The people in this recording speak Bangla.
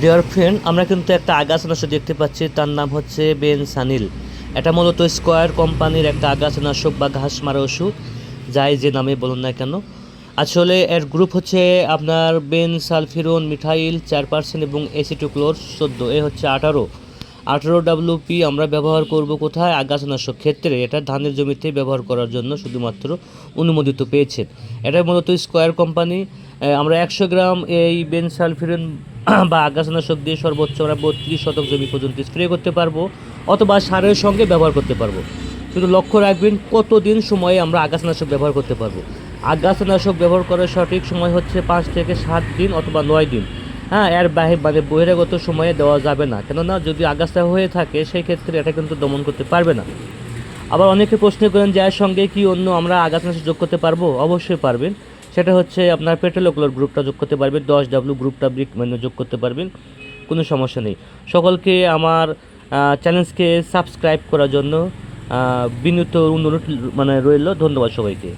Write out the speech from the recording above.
ডিয়ার ফ্রেন্ড, আমরা কিন্তু একটা আগাছানাশক দেখতে পাচ্ছি, তার নাম হচ্ছে বেনসানিল। এটা মূলত স্কোয়ার কোম্পানির একটা আগাছানাশক বা ঘাস মারা ওষুধ, যাই যে নামে বলুন না কেন। আসলে এর গ্রুপ হচ্ছে আপনার বেনসালফিরন মিথাইল 4% এবং এসিটোক্লোর 14, এ হচ্ছে 18 WP। আমরা ব্যবহার করব কোথায়? আগাছানাশক ক্ষেত্রে। এটা ধানের জমিতে ব্যবহার করার জন্য শুধুমাত্র অনুমোদিত পেয়েছেন। এটা মূলত স্কোয়ার কোম্পানি। আমরা 100 গ্রাম এই বেনসালফিরন বা আগাছানাশক দিয়ে সর্বোচ্চ আমরা 32 শতক জমি পর্যন্ত স্প্রে করতে পারবো, অথবা সারের সঙ্গে ব্যবহার করতে পারবো। কিন্তু লক্ষ্য রাখবেন কতদিন সময়ে আমরা আগাছানাশক ব্যবহার করতে পারবো। আগাছানাশক ব্যবহার করার সঠিক সময় হচ্ছে 5 থেকে 7 দিন অথবা 9 দিন। হ্যাঁ, এর বহিরাগত সময়ে দেওয়া যাবে না, কেননা যদি আগাছা হয়ে থাকে সেই ক্ষেত্রে এটা কিন্তু দমন করতে পারবে না। আবার অনেকে প্রশ্ন করেন যে এর সঙ্গে কি অন্য আমরা আগাছানাশক যোগ করতে পারবো? অবশ্যই পারবেন। সেটা হচ্ছে আপনার পেট্রোলোক্লোর গ্রুপটা যোগ করতে পারবেন, 10W গ্রুপটা যোগ করতে পারবেন, কোনো সমস্যা নেই। সকলকে আমার চ্যানেলকে সাবস্ক্রাইব করার জন্য বিনীত অনুরোধ রইল। ধন্যবাদ সবাইকে।